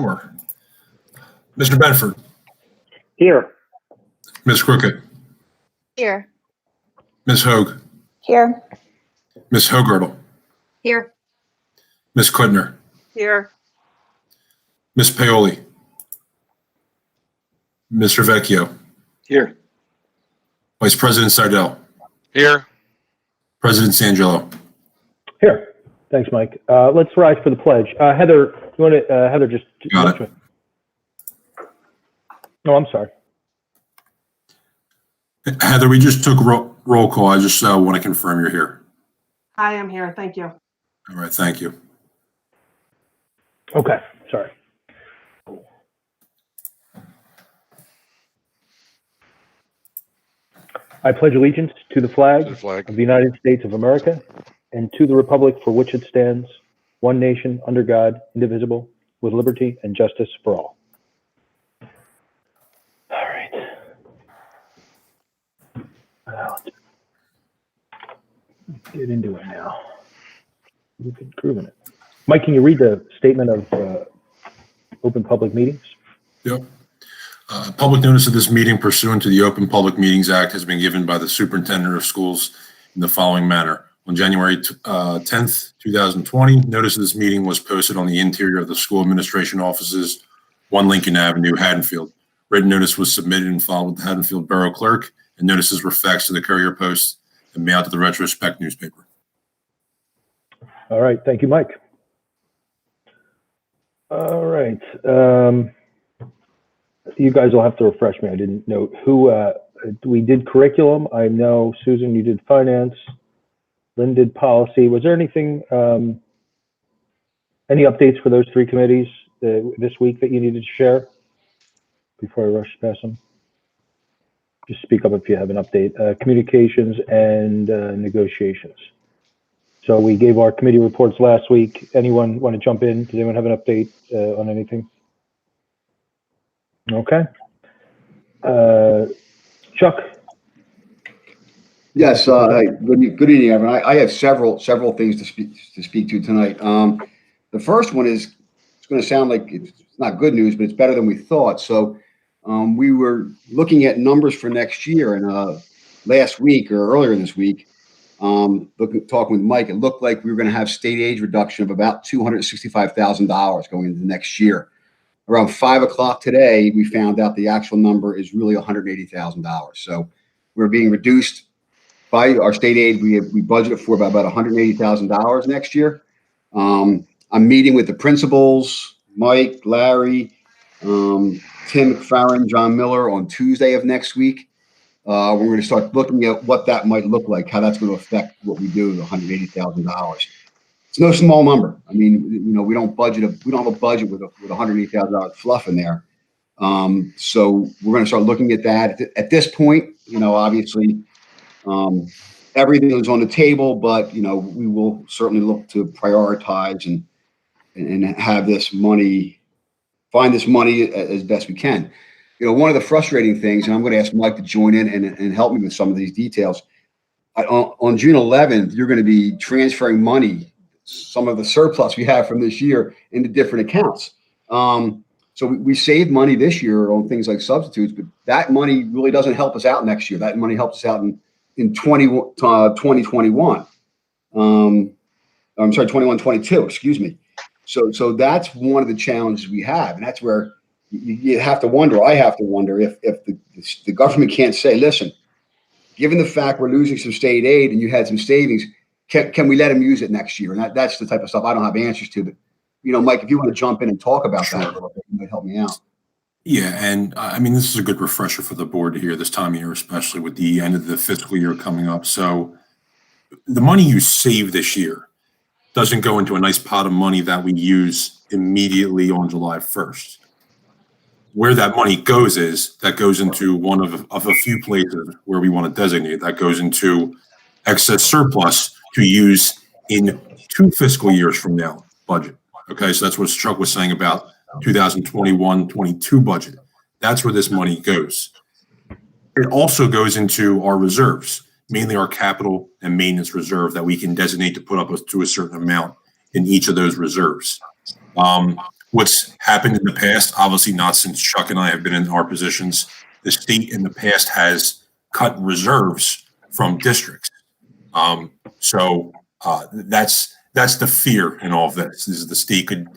Sure. Mr. Benford. Here. Ms. Crooked. Here. Ms. Hoag. Here. Ms. Hogartle. Here. Ms. Kudner. Here. Ms. Paoli. Mr. Vecchio. Here. Vice President Seidel. Here. President Sangelo. Here. Thanks, Mike. Let's rise for the pledge. Heather, you want to, Heather, just. Got it. No, I'm sorry. Heather, we just took roll call. I just want to confirm you're here. I am here. Thank you. All right, thank you. Okay, sorry. I pledge allegiance to the flag of the United States of America and to the republic for which it stands, one nation, under God, indivisible, with liberty and justice for all. All right. Let's get into it now. We've been proving it. Mike, can you read the statement of open public meetings? Yep. Public notice of this meeting pursuant to the Open Public Meetings Act has been given by the Superintendent of Schools in the following manner. On January 10th, 2020, notice of this meeting was posted on the interior of the school administration offices, 1 Lincoln Avenue, Haddonfield. Written notice was submitted and filed with the Haddonfield Borough Clerk, and notices were faxed to the Courier Post and mailed to the Retrospect newspaper. All right, thank you, Mike. All right. You guys will have to refresh me. I didn't note who we did curriculum. I know, Susan, you did finance. Lynn did policy. Was there anything, any updates for those 3 committees this week that you needed to share before I rush past them? Just speak up if you have an update. Communications and negotiations. So we gave our committee reports last week. Anyone want to jump in? Does anyone have an update on anything? Okay. Chuck. Yes. Good evening, everyone. I have several things to speak to tonight. The first one is, it's going to sound like it's not good news, but it's better than we thought. So we were looking at numbers for next year, and last week or earlier this week, talking with Mike, it looked like we were going to have state aid reduction of about $265,000 going into next year. Around 5 o'clock today, we found out the actual number is really $180,000. So we're being reduced by our state aid. We budgeted for about $180,000 next year. I'm meeting with the principals, Mike, Larry, Tim McFarren, John Miller on Tuesday of next week. We're going to start looking at what that might look like, how that's going to affect what we do with $180,000. It's no small number. I mean, we don't have a budget with $180,000 fluff in there. So we're going to start looking at that. At this point, obviously, everything is on the table, but we will certainly look to prioritize and have this money, find this money as best we can. One of the frustrating things, and I'm going to ask Mike to join in and help me with some of these details. On June 11th, you're going to be transferring money, some of the surplus we have from this year, into different accounts. So we saved money this year on things like substitutes, but that money really doesn't help us out next year. That money helps us out in 2021. I'm sorry, 21-22, excuse me. So that's one of the challenges we have. And that's where you have to wonder, I have to wonder if the government can't say, listen, given the fact we're losing some state aid and you had some savings, can we let them use it next year? And that's the type of stuff I don't have answers to. But, Mike, if you want to jump in and talk about that a little bit, you might help me out. Yeah, and I mean, this is a good refresher for the board to hear this time of year, especially with the end of the fiscal year coming up. So the money you save this year doesn't go into a nice pot of money that we use immediately on July 1st. Where that money goes goes into one of a few places where we want to designate. That goes into excess surplus to use in 2 fiscal years from now budget. Okay, so that's what Chuck was saying about 2021-22 budget. That's where this money goes. It also goes into our reserves, mainly our capital and maintenance reserve that we can designate to put up to a certain amount in each of those reserves. what's happened in the past, obviously not since Chuck and I have been in our positions, the state in the past has cut reserves from districts. That's the fear in all of this, is the state could,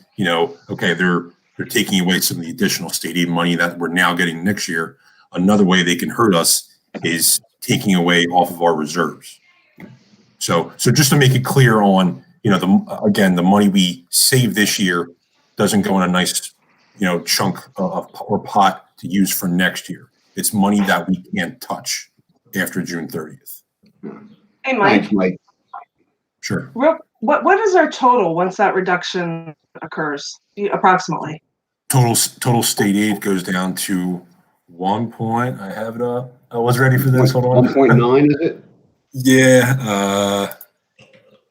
okay, they're taking away some of the additional state aid money that we're now getting next year. Another way they can hurt us is taking away off of our reserves. So just to make it clear on, the money we save this year doesn't go in a nice, chunk or pot to use for next year. It's money that we can't touch after June 30th. Hey, Mike, Thanks, Mike. Sure. what is our total once that reduction occurs, approximately? Total state aid goes down to 1 point. I have it up. I was ready for this. Hold on. 1.9, is it? Yeah.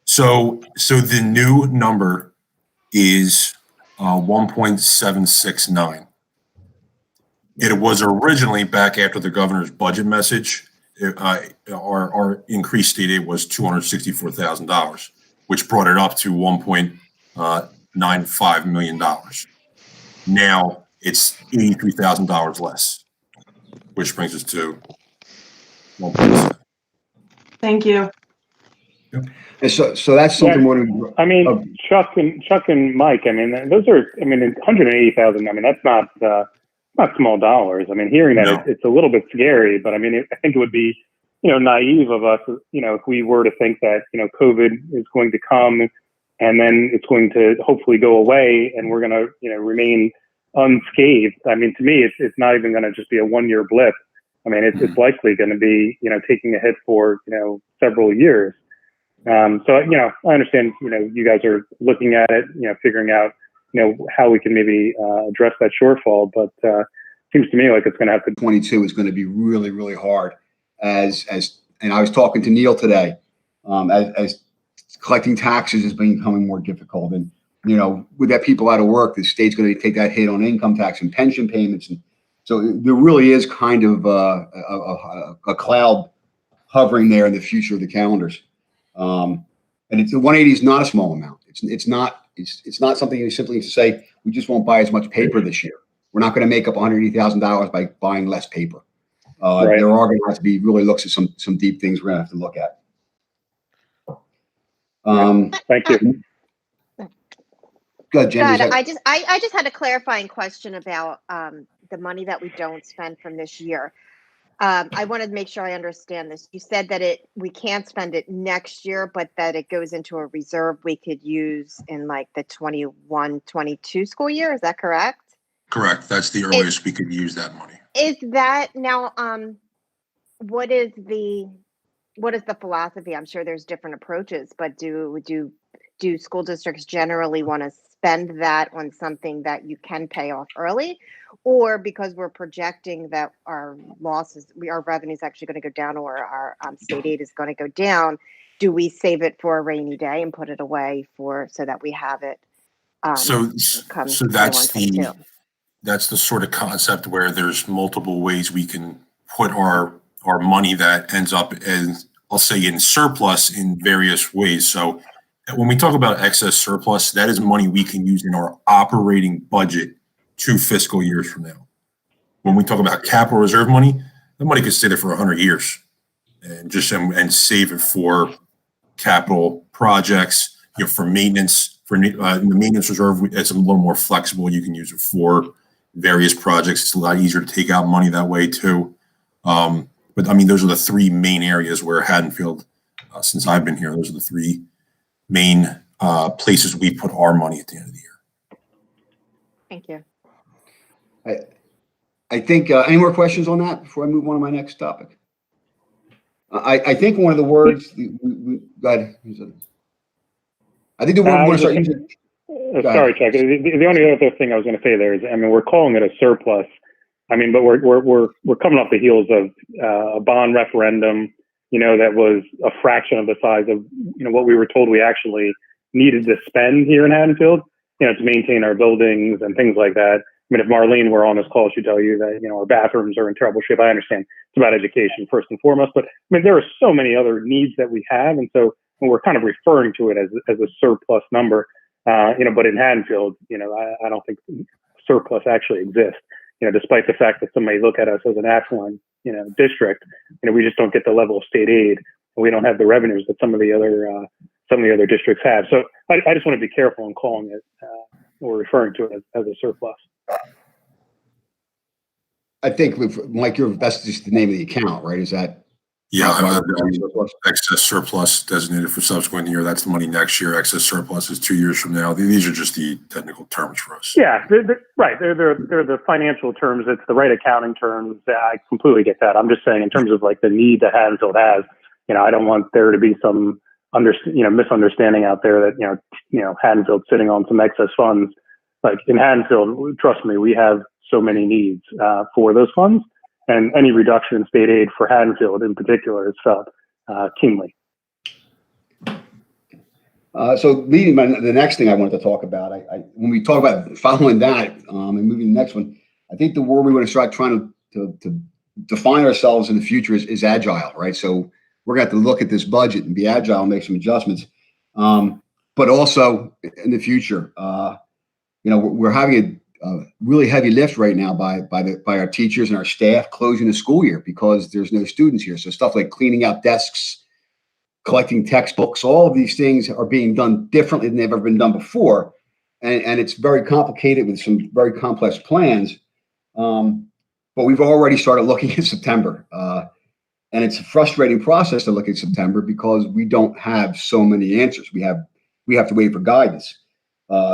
So the new number is 1.769. It was originally, back after the governor's budget message, our increased state aid was $264,000, which brought it up to $1.95 million. Now it's $83,000 less, which brings us to 1.7. Thank you. And so that's something more. I mean, Chuck and Mike, I mean, those are, I mean, 180,000. I mean, that's not small dollars. I mean, hearing that, No. it's a little bit scary, but I mean, I think it would be, naive of us, if we were to think that, COVID is going to come and then it's going to hopefully go away and we're going to, remain unscathed. I mean, to me, it's not even going to just be a 1-year blip. I mean, it's likely going to be, taking a hit for, several years. So, I understand, you guys are looking at it, figuring out, how we can maybe address that shortfall, but seems to me like it's going to have to. 22 is going to be really, really hard and I was talking to Neil today, as collecting taxes is becoming more difficult. And, with that people out of work, the state's going to take that hit on income tax and pension payments. And so there really is kind of a cloud hovering there in the future of the calendars. And the 180 is not a small amount. It's not something you simply say, we just won't buy as much paper this year. We're not going to make up $180,000 by buying less paper. Right. There are going to have to be really looks at some deep things we're going to have to look at. Thank you. Go ahead, Jen. God, I just had a clarifying question about the money that we don't spend from this year. I wanted to make sure I understand this. You said that we can't spend it next year, but that it goes into a reserve we could use in like the 21-22 school year. Is that correct? Correct. That's the earliest we could use that money. Is that now? What is the philosophy? I'm sure there's different approaches, but do school districts generally want to spend that on something that you can pay off early, or because we're projecting that our revenue is actually going to go down, or our state aid is going to go down, do we save it for a rainy day and put it away so that we have it? So that's the sort of concept where there's multiple ways we can put our money that ends up as, I'll say, in surplus in various ways. So when we talk about excess surplus, that is money we can use in our operating budget 2 fiscal years from now. When we talk about capital reserve money, the money could stay there for 100 years and save it for capital projects, for maintenance. For the maintenance reserve, it's a little more flexible. You can use it for various projects. It's a lot easier to take out money that way too. But I mean, those are the 3 main areas where Haddonfield, since I've been here, those are the 3 main places we put our money at the end of the year. Thank you. I think any more questions on that before I move on to my next topic? I think one of the words go ahead. I think the word we're starting to. Sorry, Chuck. The only other thing I was going to say there is, I mean, we're calling it a surplus. I mean, but we're coming off the heels of a bond referendum, that was a fraction of the size of, what we were told we actually needed to spend here in Haddonfield, to maintain our buildings and things like that. I mean, if Marlene were on this call, she'd tell you that, our bathrooms are in terrible shape. I understand it's about education first and foremost, but I mean, there are so many other needs that we have. And so when we're kind of referring to it as a surplus number, But in Haddonfield, I don't think surplus actually exists. Despite the fact that somebody look at us as an affluent, district, we just don't get the level of state aid, and we don't have the revenues that some of the other districts have. So I just want to be careful in calling it or referring to it as a surplus. I think, Mike, that's just the name of the account, right? Is that? Yeah, I mean, excess surplus designated for subsequent year. That's the money next year. Excess surplus is 2 years from now. These are just the technical terms for us. Yeah, right. They're the financial terms. It's the right accounting terms. I completely get that. I'm just saying in terms of like the need that Haddonfield has. I don't want there to be some misunderstanding out there that Haddonfield's sitting on some excess funds. Like in Haddonfield, trust me, we have so many needs for those funds. And any reduction in state aid for Haddonfield in particular is felt keenly. So leading the next thing I wanted to talk about, when we talk about following that and moving to the next one, I think the word we want to start trying to define ourselves in the future is agile, right? So we're going to have to look at this budget and be agile and make some adjustments. But also in the future, we're having a really heavy lift right now by our teachers and our staff closing the school year because there's no students here. So stuff like cleaning out desks, collecting textbooks, all of these things are being done differently than they've ever been done before. And it's very complicated with some very complex plans. But we've already started looking at September. And it's a frustrating process to look at September because we don't have so many answers. We have to wait for guidance.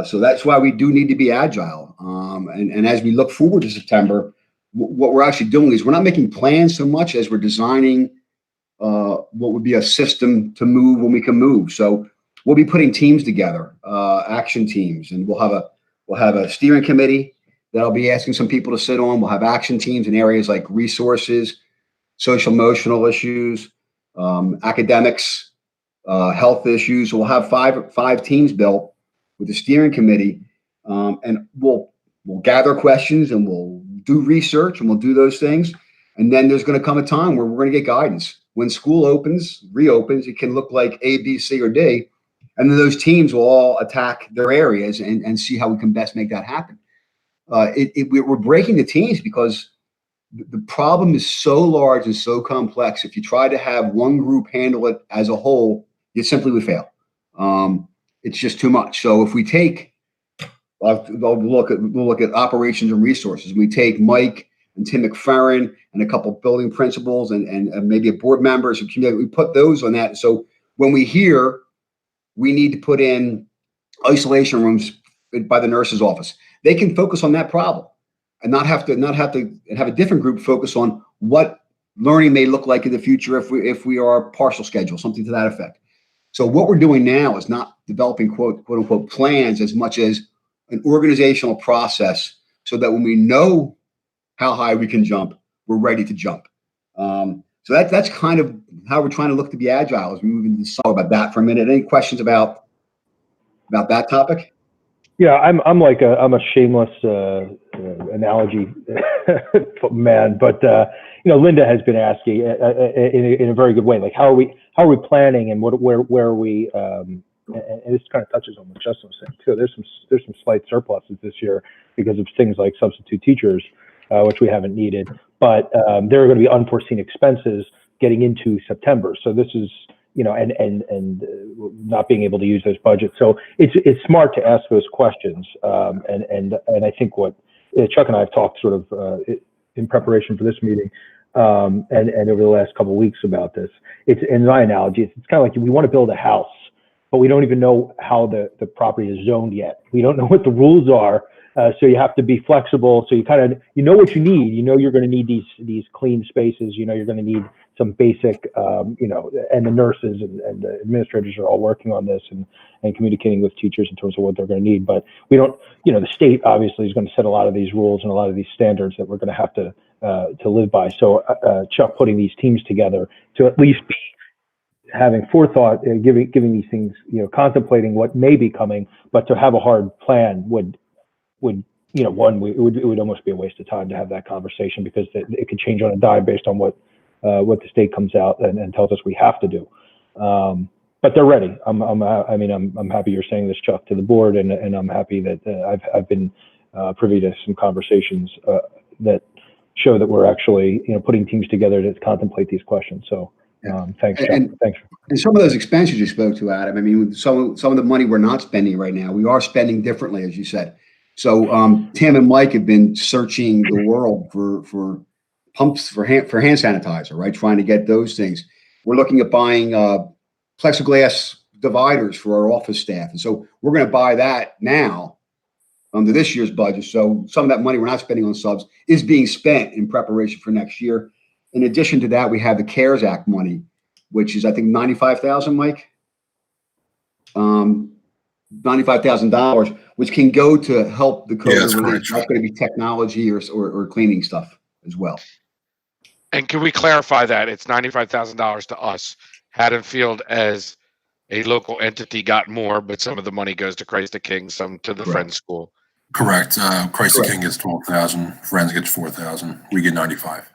So that's why we do need to be agile. And as we look forward to September, what we're actually doing is we're not making plans so much as we're designing what would be a system to move when we can move. So we'll be putting teams together, action teams, and we'll have a steering committee that I'll be asking some people to sit on. We'll have action teams in areas like resources, social emotional issues, academics, health issues. So we'll have five teams built with the steering committee, and we'll gather questions and we'll do research and we'll do those things. And then there's going to come a time where we're going to get guidance. When school reopens, it can look like A, B, C, or D. And then those teams will all attack their areas and see how we can best make that happen. We're breaking the teams because the problem is so large and so complex. If you try to have one group handle it as a whole, you simply would fail. It's just too much. So if we take, we'll look at operations and resources. We take Mike and Tim McFerrin and a couple of building principals and maybe a board member. So we put those on that. So when we hear we need to put in isolation rooms by the nurse's office, they can focus on that problem and not have to have a different group focus on what learning may look like in the future if we are partial schedule, something to that effect. So what we're doing now is not developing quote unquote plans as much as an organizational process so that when we know how high we can jump, we're ready to jump. So that's kind of how we're trying to look to be agile as we move into this. Talk about that for a minute. Any questions about that topic? Yeah, I'm a shameless analogy man, but Linda has been asking in a very good way, like how are we planning and where are we? And this kind of touches on what Justin was saying too. There's some slight surpluses this year because of things like substitute teachers, which we haven't needed, but there are going to be unforeseen expenses getting into September. So this is. And not being able to use those budgets. So it's smart to ask those questions. And I think what Chuck and I have talked sort of in preparation for this meeting and over the last couple of weeks about this. It's in my analogy, it's kind of like we want to build a house, but we don't even know how the property is zoned yet. We don't know what the rules are. So you have to be flexible. So you kind of, what you need, you're going to need these clean spaces, you're going to need some basic, and the nurses and the administrators are all working on this and communicating with teachers in terms of what they're going to need. But we don't, the state obviously is going to set a lot of these rules and a lot of these standards that we're going to have to live by. So Chuck putting these teams together to at least be having forethought, giving these things, contemplating what may be coming, but to have a hard plan would it would almost be a waste of time to have that conversation because it could change on a dime based on what the state comes out and tells us we have to do. but they're ready. I'm happy you're saying this, Chuck, to the board, and I'm happy that I've been privy to some conversations that show that we're actually, putting teams together to contemplate these questions. So, thanks, Chuck. Thanks. And some of those expenses you spoke to, Adam, I mean, some of the money we're not spending right now, we are spending differently, as you said. So Tim and Mike have been searching the world for pumps for hand sanitizer, right? Trying to get those things. We're looking at buying plexiglass dividers for our office staff. And so we're going to buy that now under this year's budget. So some of that money we're not spending on subs is being spent in preparation for next year. In addition to that, we have the CARES Act money, which is, I think, $95,000, Mike. $95,000, which can go to help the COVID that's relief. correct. That's going to be technology or cleaning stuff as well. And can we clarify that it's $95,000 to us? Haddonfield as a local entity got more, but some of the money goes to Christ the King, some to the Friends School. Correct. Christ the King gets 12,000. Friends gets 4,000. We get 95.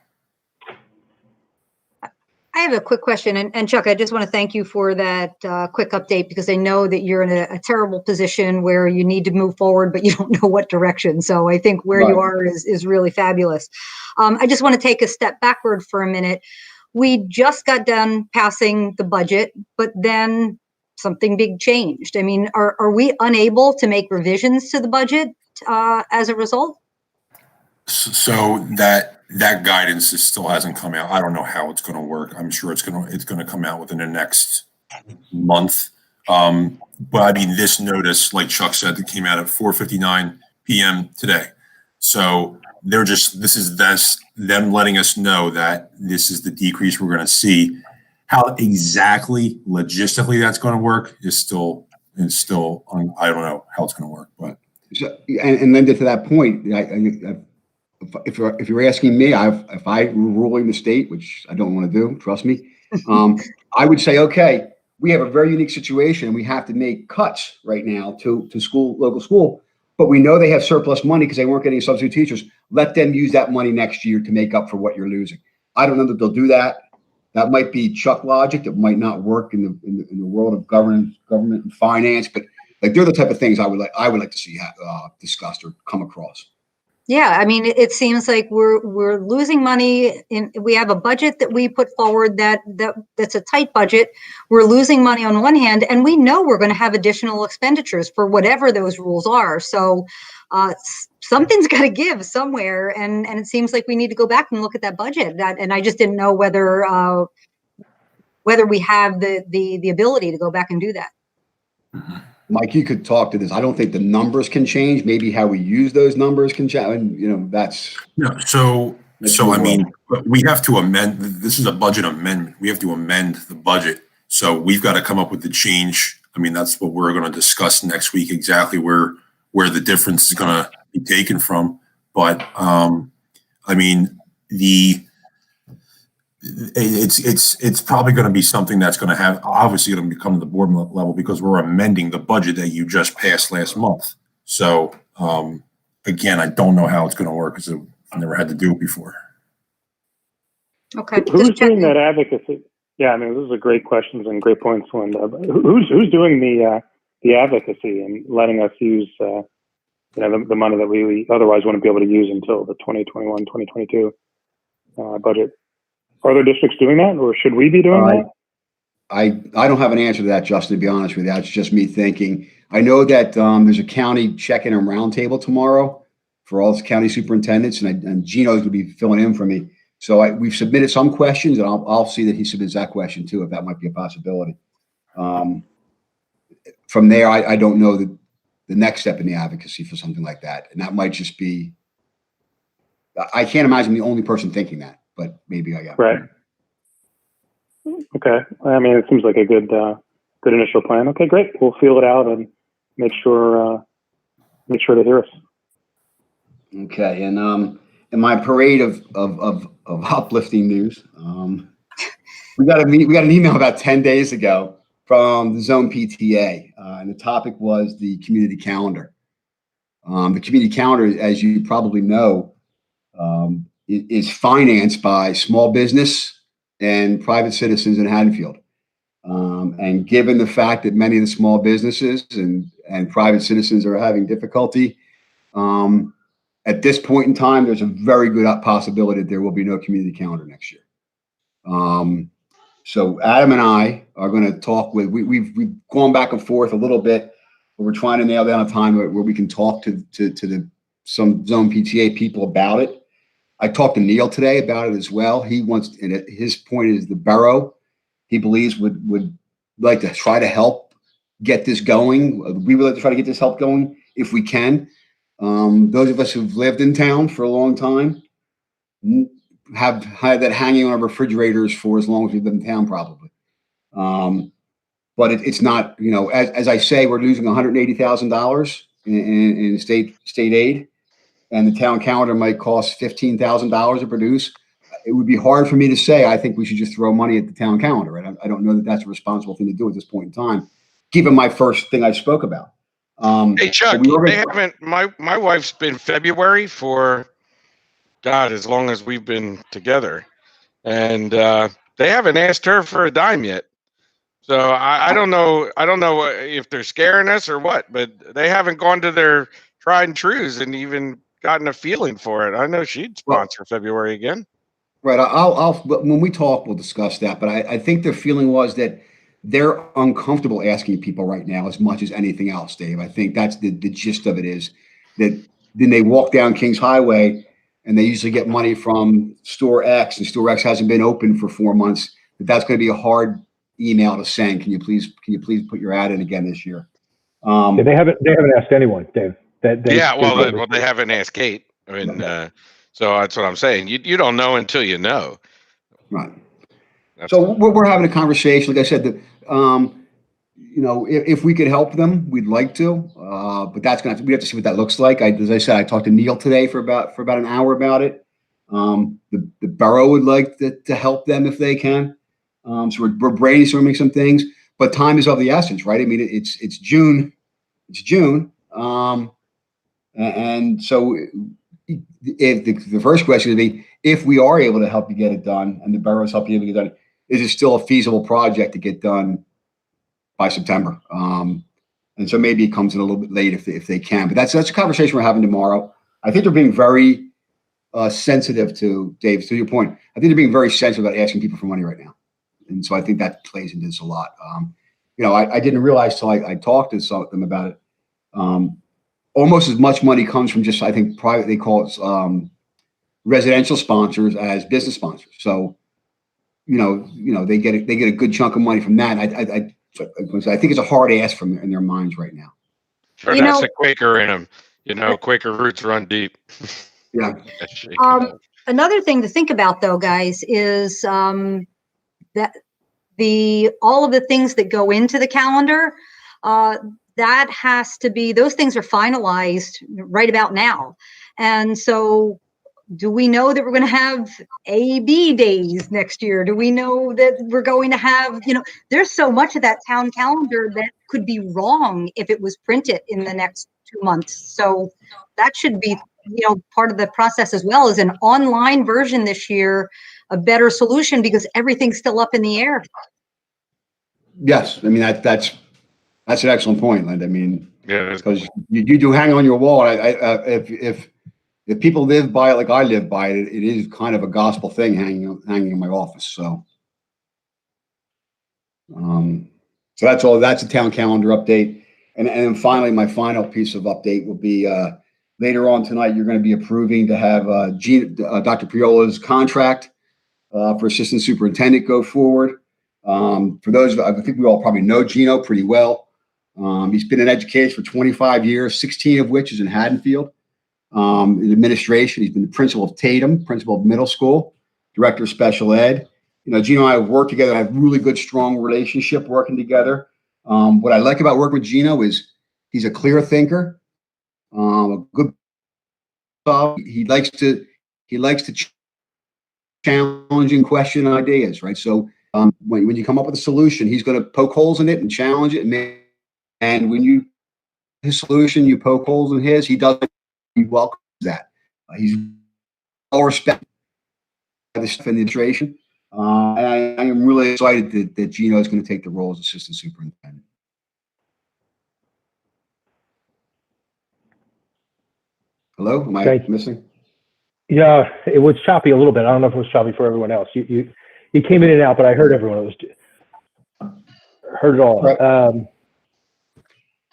I have a quick question, and Chuck, I just want to thank you for that quick update, because I know that you're in a terrible position where you need to move forward, but you don't know what direction. So I think where you are is really fabulous. I just want to take a step backward for a minute. We just got done passing the budget, but then something big changed. I mean, are we unable to make revisions to the budget as a result? So that guidance still hasn't come out. I don't know how it's going to work. I'm sure it's going to come out within the next month. But I mean, this notice, like Chuck said, that came out at 4:59 p.m. today. So this is them letting us know that this is the decrease we're going to see. How exactly logistically that's going to work is still I don't know how it's going to work. But so, and then to that point, if you're asking me, if I were ruling the state, which I don't want to do, trust me, I would say, okay, we have a very unique situation and we have to make cuts right now to local school, but we know they have surplus money because they weren't getting substitute teachers. Let them use that money next year to make up for what you're losing. I don't know that they'll do that. That might be Chuck logic. That might not work in the world of government and finance, but like they're the type of things I would like to see discussed or come across. Yeah, I mean, it seems like we're losing money. We have a budget that we put forward that's a tight budget. We're losing money on one hand, and we know we're going to have additional expenditures for whatever those rules are. So something's got to give somewhere, and it seems like we need to go back and look at that budget. And I just didn't know whether we have the ability to go back and do that. Mm-hmm. Mike, you could talk to this. I don't think the numbers can change. Maybe how we use those numbers can change. And, that's no. So I mean, we have to amend. This is a budget amendment. We have to amend the budget. So we've got to come up with the change. I mean, that's what we're going to discuss next week. Exactly where the difference is going to be taken from. But I mean, it's probably going to be something that's going to have obviously going to become the board level because we're amending the budget that you just passed last month. So again, I don't know how it's going to work because I've never had to do it before. Okay. Who's doing that advocacy? Yeah, I mean, those are great questions and great points, Linda. Who's doing the advocacy and letting us use the money that we otherwise wouldn't be able to use until the 2021-2022 budget? Are other districts doing that, or should we be doing that? I don't have an answer to that, Justin, to be honest with you. That's just me thinking. I know that there's a county check-in and roundtable tomorrow for all the county superintendents, and Gino's going to be filling in for me. So we've submitted some questions, and I'll see that he submits that question too, if that might be a possibility. From there, I don't know the next step in the advocacy for something like that, and that might just be. I can't imagine the only person thinking that. But maybe I am. Right. Okay. I mean, it seems like a good initial plan. Okay, great. We'll feel it out and make sure to hear us. Okay. And in my parade of uplifting news, we got an email about 10 days ago from the Zone PTA, and the topic was the community calendar. The community calendar, as you probably know, is financed by small business and private citizens in Haddonfield. And given the fact that many of the small businesses and private citizens are having difficulty, at this point in time, there's a very good possibility that there will be no community calendar next year. So Adam and I are going to talk with, we've gone back and forth a little bit, but we're trying to nail down a time where we can talk to some zone PTA people about it. I talked to Neil today about it as well. He wants, and his point is the borough, he believes would like to try to help get this going. We would like to try to get this help going if we can. Those of us who've lived in town for a long time have had that hanging on our refrigerators for as long as we've lived in town, probably. But it's not, as I say, we're losing $180,000 in state aid, and the town calendar might cost $15,000 to produce. It would be hard for me to say, I think we should just throw money at the town calendar. Right? I don't know that that's a responsible thing to do at this point in time, given my first thing I spoke about. Hey Chuck, they haven't. My wife's been February for God as long as we've been together, and they haven't asked her for a dime yet. So I don't know. I don't know if they're scaring us or what, but they haven't gone to their tried and trues and even gotten a feeling for it. I know she'd sponsor February again. Right. I'll when we talk, we'll discuss that. But I think their feeling was that they're uncomfortable asking people right now as much as anything else, Dave. I think that's the gist of it, is that then they walk down Kings Highway and they usually get money from Store X, and Store X hasn't been open for 4 months. That's going to be a hard email to send. Can you please put your ad in again this year? Yeah, they haven't asked anyone, Dave. They haven't asked Kate. I mean, so that's what I'm saying. You don't know until you know. Right. So we're having a conversation. Like I said, if we could help them, we'd like to. But we have to see what that looks like. As I said, I talked to Neil today for about an hour about it. The borough would like to help them if they can. So we're brainstorming some things, but time is of the essence, right? I mean, it's June. It's June. And so if the first question would be, if we are able to help you get it done and the borough's helping you get it done, is it still a feasible project to get done by September? And so maybe it comes in a little bit late if they can, but that's a conversation we're having tomorrow. I think they're being very sensitive to, Dave, to your point. I think they're being very sensitive about asking people for money right now. And so I think that plays into this a lot. I didn't realize till I talked to some of them about it. Almost as much money comes from just, I think, private, they call it residential sponsors as business sponsors. So, they get a good chunk of money from that. I think it's a hard ask in their minds right now. Sure, that's the Quaker in them. Quaker roots run deep. Yeah. Another thing to think about, though, guys, is that all of the things that go into the calendar, that has to be, those things are finalized right about now. And so do we know that we're going to have A-B days next year? Do we know that we're going to have, there's so much of that town calendar that could be wrong if it was printed in the next 2 months. So that should be, part of the process as well. As an online version this year, a better solution, because everything's still up in the air. Yes. I mean, that's an excellent point, Linda. I mean, yeah, because you do hang on your wall. If people live by it like I live by it, it is kind of a gospel thing hanging in my office. So, so that's all. That's a town calendar update. And then finally, my final piece of update will be later on tonight. You're going to be approving to have Dr. Priola's contract for assistant superintendent go forward. For those, I think we all probably know Gino pretty well. He's been in education for 25 years, 16 of which is in Haddonfield. In administration, he's been the principal of Tatum, principal of middle school, director of special ed. Gino and I have worked together, have really good, strong relationship working together. What I like about working with Gino is he's a clear thinker, a good. He likes to challenge and question ideas, right? So when you come up with a solution, he's going to poke holes in it and challenge it. And when his solution, you poke holes in his, he doesn't. He welcomes that. He's well respected by the administration. And I am really excited that Gino is going to take the role as assistant superintendent. Hello, am I missing? Yeah, it was choppy a little bit. I don't know if it was choppy for everyone else. You came in and out, but I heard everyone. Heard it all. Right.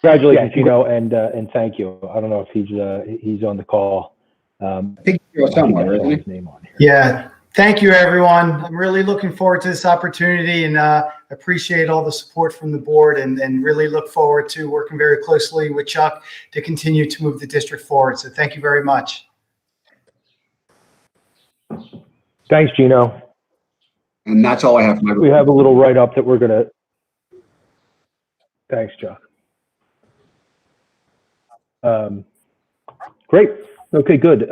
Congratulations, Gino, and thank you. I don't know if he's on the call. I think you're somewhere, isn't his name on here. Yeah. Thank you, everyone. I'm really looking forward to this opportunity and appreciate all the support from the board and really look forward to working very closely with Chuck to continue to move the district forward. So thank you very much. Thanks, Gino. And that's all I have. We have a little write-up that we're going to. Thanks, Chuck. Great. Okay, good.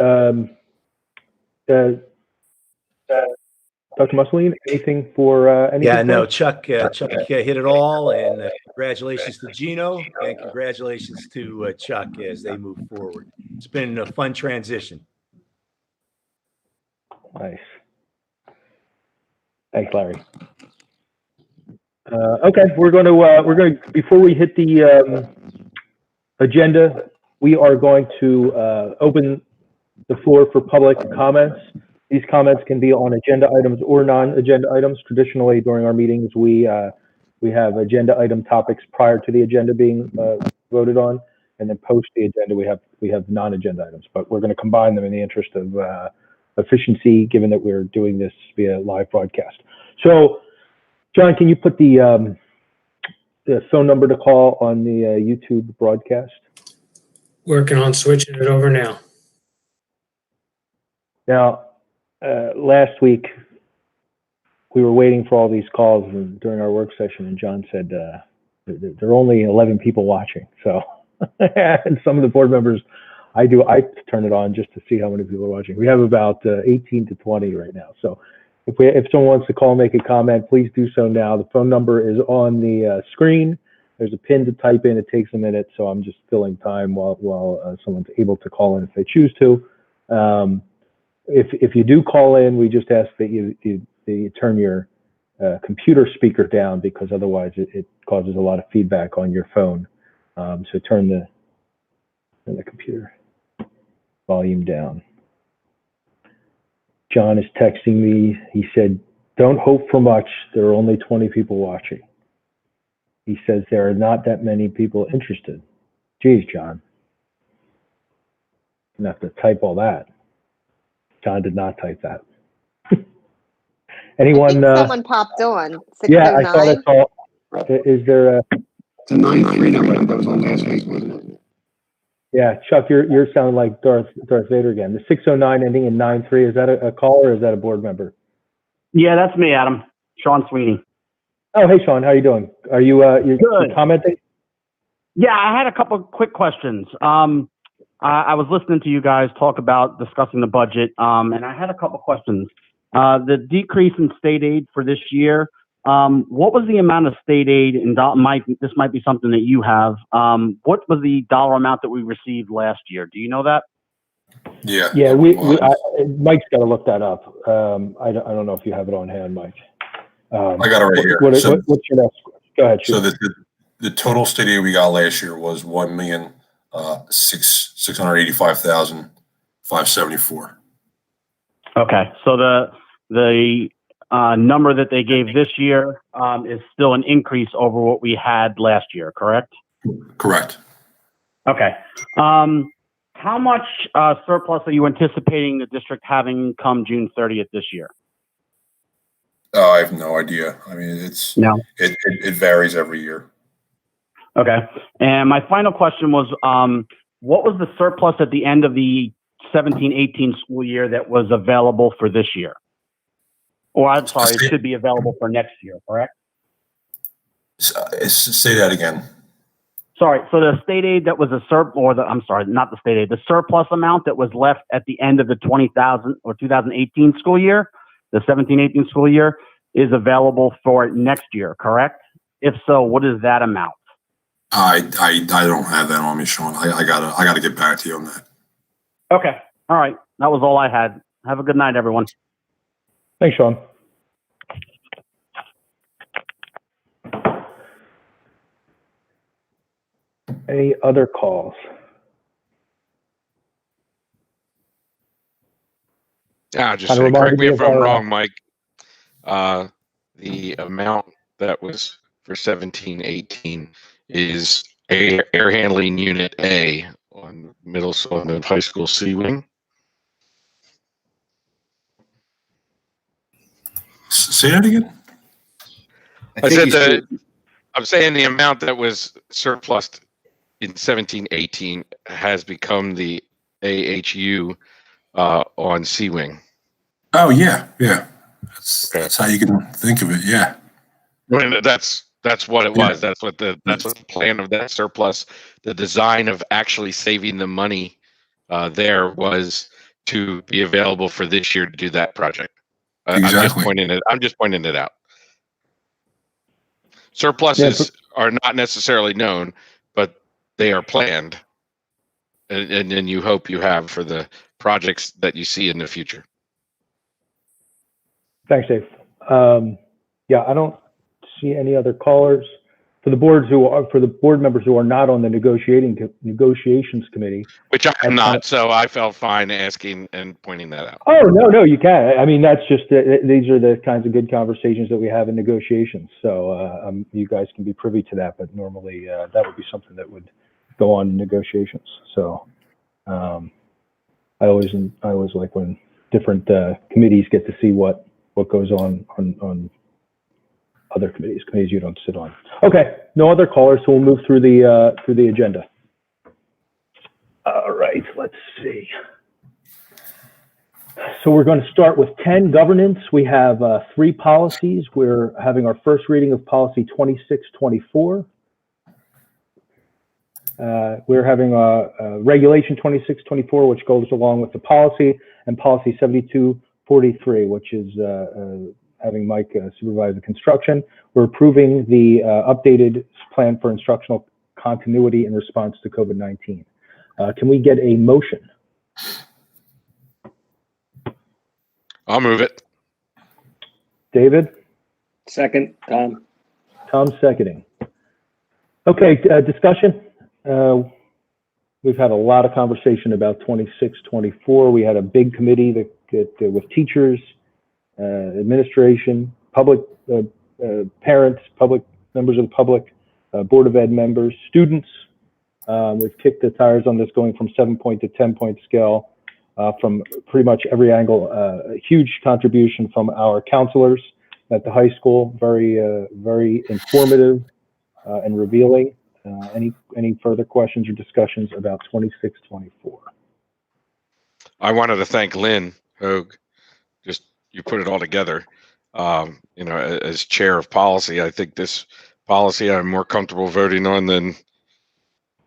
Dr. Mussolini, anything for anything? Yeah, no, Chuck hit it all, and congratulations to Gino, and congratulations to Chuck as they move forward. It's been a fun transition. Nice. Thanks, Larry. Okay, we're going to before we hit the agenda, we are going to open the floor for public comments. These comments can be on agenda items or non-agenda items. Traditionally, during our meetings, we have agenda item topics prior to the agenda being voted on, and then post the agenda we have non-agenda items. But we're going to combine them in the interest of efficiency, given that we're doing this via live broadcast. So, John, can you put the phone number to call on the YouTube broadcast? Working on switching it over now. Now, last week, we were waiting for all these calls during our work session, and John said there are only 11 people watching. So, and some of the board members, I turn it on just to see how many people are watching. We have about 18 to 20 right now. So, if someone wants to call and make a comment, please do so now. The phone number is on the screen. There's a pin to type in. It takes a minute, so I'm just filling time while someone's able to call in if they choose to. If you do call in, we just ask that you turn your computer speaker down, because otherwise it causes a lot of feedback on your phone. So turn the computer volume down. John is texting me. He said, "Don't hope for much. There are only 20 people watching." He says there are not that many people interested. Geez, John. You have to type all that. John did not type that. Anyone? Someone popped on. 609. Yeah, I saw that call. Is there a? It's a 9-3 number that was on last week, wasn't it? Yeah, Chuck, you're sounding like Darth Vader again. The 609 ending in 93. Is that a call or is that a board member? Yeah, that's me, Adam. Sean Sweeney. Oh, hey, Sean, how you doing? Are you Good. Commenting? Yeah, I had a couple of quick questions. I was listening to you guys talk about discussing the budget, and I had a couple of questions. The decrease in state aid for this year, what was the amount of state aid, and this might be something that you have, what was the dollar amount that we received last year? Do you know that? Yeah. Yeah, Mike's got to look that up. I don't know if you have it on hand, Mike. I got it right here. What's your next? Go ahead. So the total state aid we got last year was $1,685,574. Okay, so the number that they gave this year is still an increase over what we had last year, correct? Correct. Okay. How much surplus are you anticipating the district having come June 30th this year? I have no idea. I mean, it varies every year. Okay. And my final question was, what was the surplus at the end of the 17-18 school year that was available for this year? Or I'm sorry, it should be available for next year, correct? Say that again. Sorry. So the state aid that was the surplus amount that was left at the end of the 2018 school year, the 17-18 school year, is available for next year, correct? If so, what is that amount? I don't have that on me, Sean. I gotta get back to you on that. Okay. All right. That was all I had. Have a good night, everyone. Thanks, Sean. Any other calls? Yeah, just Kind of correct reminded me me if of I'm our, wrong, Mike. The amount that was for 17-18 is air handling unit A on the high school C wing. Say that again? I think said he's that I'm saying the amount that was surplus in 17-18 has become the AHU on C wing. Oh, yeah, yeah. That's, Okay. that's how you can think of it, yeah. That's what it Yeah. was. That's what the plan of that surplus. The design of actually saving the money there was to be available for this year to do that project. I'm just Exactly. pointing it out. Surpluses are not necessarily known, but they are planned, and then you hope you have for the projects that you see in the future. Thanks, Dave. Yeah, I don't see any other callers. For the board members who are not on the negotiations committee. Which I'm not, so I felt fine asking and pointing that out. Oh, no, you can. I mean, that's just, these are the kinds of good conversations that we have in negotiations. So you guys can be privy to that, but normally that would be something that would go on in negotiations. So I always like when different committees get to see what goes on other committees you don't sit on. Okay, no other callers, so we'll move through the agenda. All right, let's see. So we're going to start with 10, governance. We have 3 policies. We're having our first reading of policy 2624. We're having regulation 2624, which goes along with the policy, and policy 7243, which is having Mike supervise the construction. We're approving the updated plan for instructional continuity in response to COVID-19. Can we get a motion? I'll move it. David? Second, Tom. Tom seconding. Okay, discussion. We've had a lot of conversation about 2624. We had a big committee that with teachers, administration, public parents, public members of the public, Board of Ed members, students. We've kicked the tires on this, going from 7-point to 10-point scale from pretty much every angle. A huge contribution from our counselors at the high school. Very informative and revealing. Any further questions or discussions about 2624? I wanted to thank Lynn Hogue. Just you put it all together. As chair of policy, I think this policy I'm more comfortable voting on than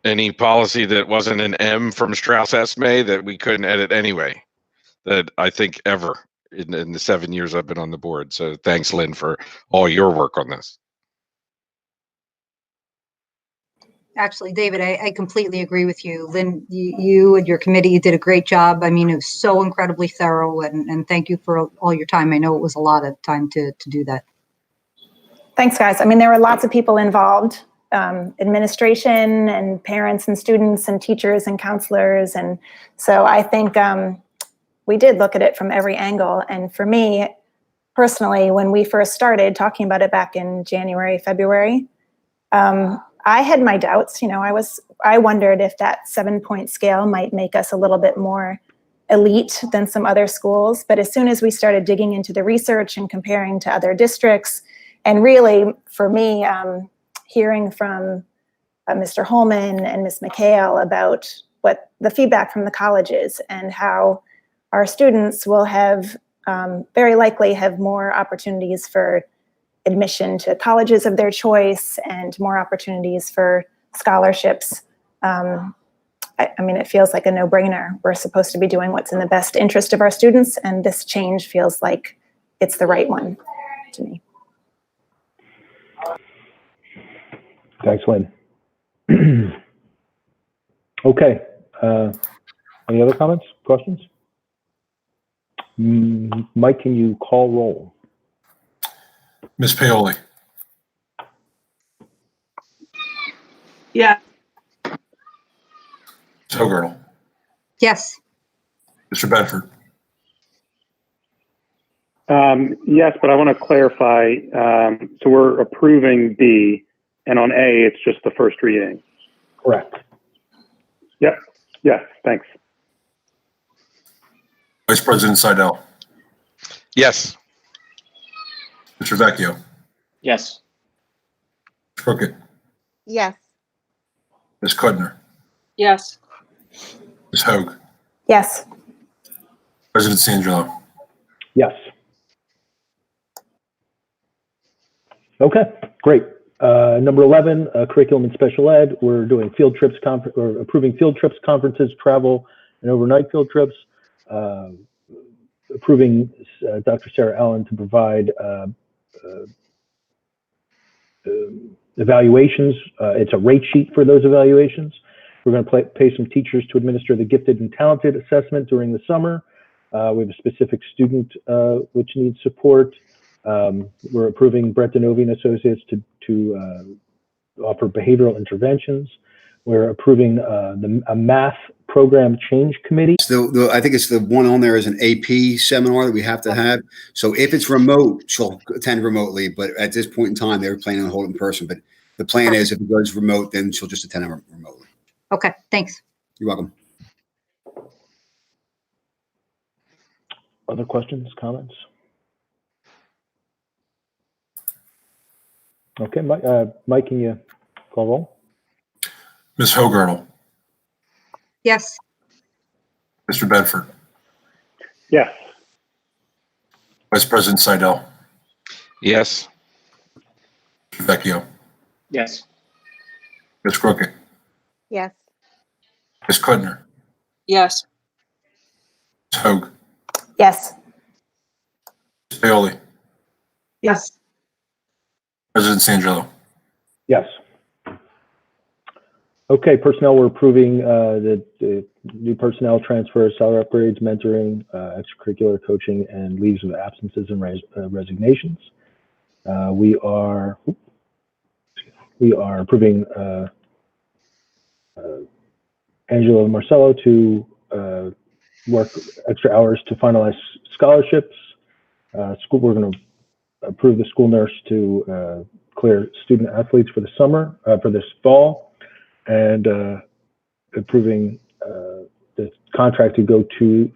any policy that wasn't an M from Strauss Esme that we couldn't edit anyway. That I think ever in the 7 years I've been on the board. So thanks, Lynn, for all your work on this. Actually, David, I completely agree with you. Lynn, you and your committee did a great job. I mean, it was so incredibly thorough, and thank you for all your time. I know it was a lot of time to do that. Thanks, guys. I mean, there were lots of people involved, administration and parents and students and teachers and counselors. And so I think we did look at it from every angle. And for me, personally, when we first started talking about it back in January, February, I had my doubts. I wondered if that 7-point scale might make us a little bit more elite than some other schools. But as soon as we started digging into the research and comparing to other districts, and really for me, hearing from Mr. Holman and Ms. McHale about what the feedback from the colleges and how our students will have very likely have more opportunities for admission to colleges of their choice and more opportunities for scholarships. I mean, it feels like a no-brainer. We're supposed to be doing what's in the best interest of our students, and this change feels like it's the right one to me. Thanks, Lynn. Okay. Any other comments, questions? Mike, can you call roll? Ms. Paoli. Yeah. Ms. Hogartle, Yes. Mr. Bedford, Yes, but I want to clarify. So we're approving B, and on A, it's just the first reading. Correct. Yep. Yes. Thanks. Vice President Seidel, Yes. Mr. Vecchio, Yes. Ms. Crockett, Yes. Ms. Kudner, Yes. Ms. Hoag, Yes. President Sandrillo. Yes. Okay, great. Number 11, curriculum and special ed. We're doing field trips, or approving field trips, conferences, travel, and overnight field trips. Approving Dr. Sarah Allen to provide evaluations. It's a rate sheet for those evaluations. We're going to pay some teachers to administer the gifted and talented assessment during the summer. We have a specific student which needs support. We're approving Brett Denovi and Associates to offer behavioral interventions. We're approving a math program change committee. I think it's the one on there is an AP seminar that we have to have. So if it's remote, she'll attend remotely. But at this point in time, they were planning on holding in person. But the plan is if it goes remote, then she'll just attend remotely. Okay, thanks. You're welcome. Other questions, comments? Okay, Mike, can you call roll? Ms. Hogartle, Yes. Mr. Bedford, Yes. Vice President Seidel, Yes. Mr. Vecchio, Yes. Ms. Crockett, Yes. Ms. Kudner, Yes. Ms. Hoag, Yes. Ms. Paoli, Yes. President Sandrillo. Yes. Okay, personnel, we're approving the new personnel transfers, salary upgrades, mentoring, extracurricular coaching, and leaves of absences and resignations. We are approving Angela Marcello to work extra hours to finalize scholarships. We're going to approve the school nurse to clear student athletes for the summer, for this fall, and approving the contract to go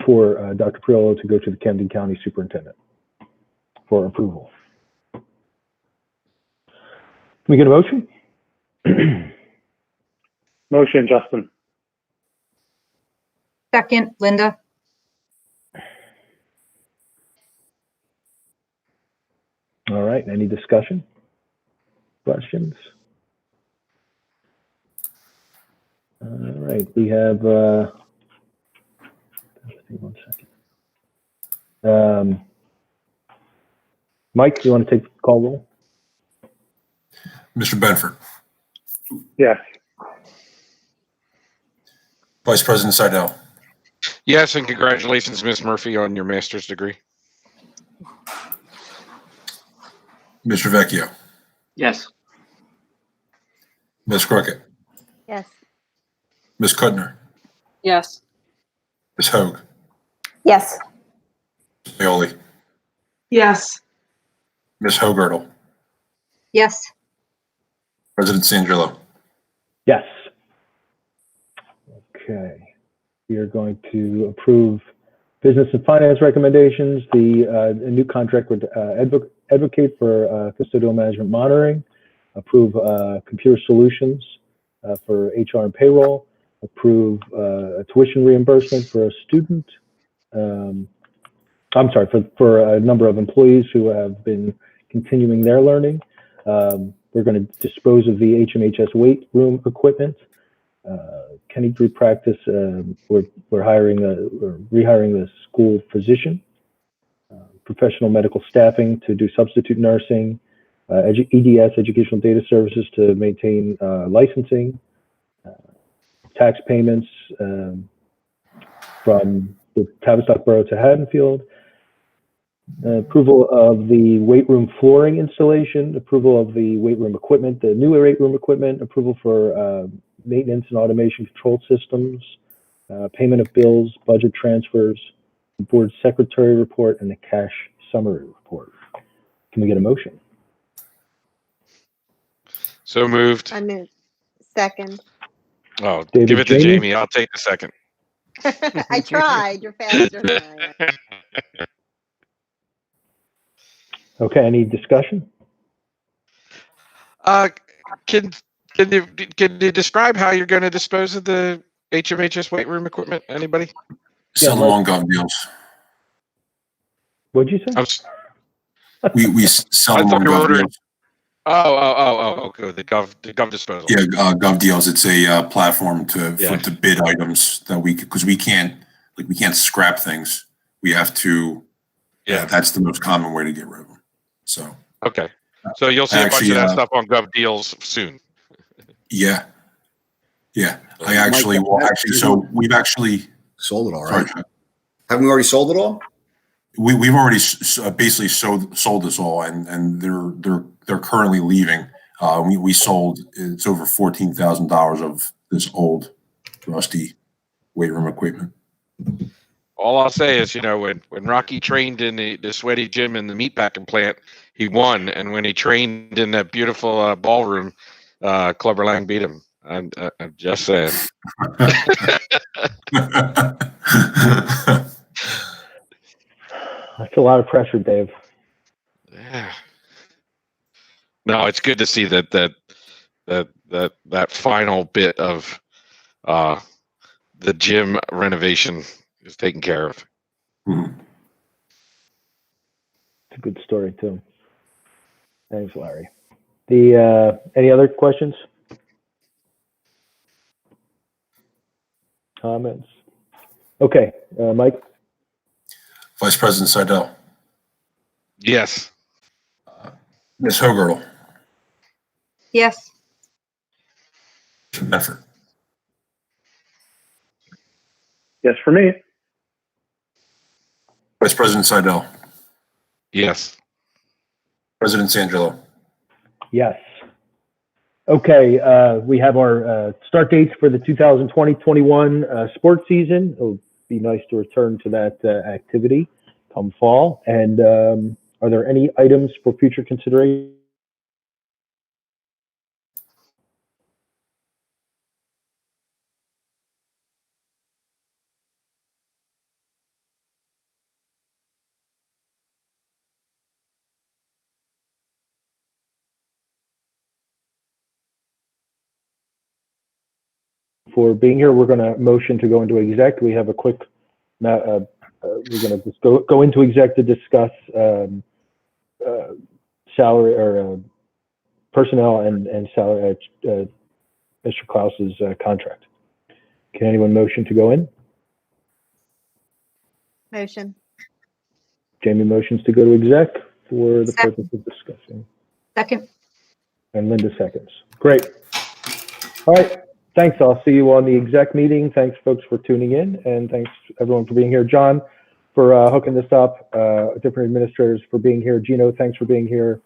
for Dr. Priolo to go to the Camden County Superintendent for approval. Can we get a motion? Motion, Justin. Second, Linda. All right, any discussion? Questions? All right, we have, one second. Mike, do you want to take the call roll? Mr. Bedford, Yes. Vice President Seidel, Yes, and congratulations, Ms. Murphy, on your master's degree. Mr. Vecchio, Yes. Ms. Crockett, Yes. Ms. Kudner, Yes. Ms. Hoag, Yes. Ms. Paoli, Yes. Ms. Hogartle, Yes. President Sandrillo. Yes. Okay. We are going to approve business and finance recommendations, a new contract with Advocate for custodial management monitoring, approve computer solutions for HR and payroll, approve a tuition reimbursement for a student. I'm sorry, for a number of employees who have been continuing their learning. We're going to dispose of the HMHS weight room equipment. Kenny Group Practice, we're rehiring the school physician. Professional medical staffing to do substitute nursing. EDS, Educational Data Services, to maintain licensing. Tax payments from the Tavistock Borough to Haddonfield. Approval of the weight room flooring installation, approval of the weight room equipment, the new weight room equipment, approval for maintenance and automation control systems, payment of bills, budget transfers, the board secretary report, and the cash summary report. Can we get a motion? So moved. I move. Second. Oh, David, give it to Jamie? Jamie. I'll take the second. I tried. You're faster than I am. Okay, any discussion? Can you describe how you're going to dispose of the HMHS weight room equipment? Anybody? Sell them on gov deals. What'd you say? We sell them on gov deals. Okay. The gov disposal. Yeah, gov deals. It's a platform to bid items that because we can't scrap things. We have to. Yeah, that's the most common way to get rid of them. So. Okay. So you'll see a bunch of that stuff on gov deals soon. Yeah. I actually So we've actually sold it all, right? Haven't we already sold it all? We've already basically sold this all, and they're currently leaving. We sold it's over $14,000 of this old rusty weight room equipment. All I'll say is, when Rocky trained in the sweaty gym in the meatpacking plant, he won, and when he trained in that beautiful ballroom, Clubber Lang beat him. I'm just saying. That's a lot of pressure, Dave. Yeah. No, it's good to see that final bit of the gym renovation is taken care of. Mm-hmm. It's a good story too. Thanks, Larry. Any other questions? Comments? Okay, Mike. Vice President Seidel. Yes. Ms. Hogerl. Yes. Medford. Yes, for me. Vice President Seidel. Yes. President Sangelo. Yes. Okay, we have our start dates for the 2020-21 sports season. It'll be nice to return to that activity come fall. And are there any items for future consideration? For being here, we're going to motion to go into exec. We have a quick, we're going to just go into exec to discuss salary or personnel and salary, Mr. Klaus's contract. Can anyone motion to go in? Motion. Jamie motions to go to exec for the purpose of discussing. Second. And Linda seconds. Great. All right. Thanks. I'll see you on the exec meeting. Thanks, folks, for tuning in. And thanks, everyone, for being here. John, for hooking this up. Different administrators for being here. Gino, thanks for being here.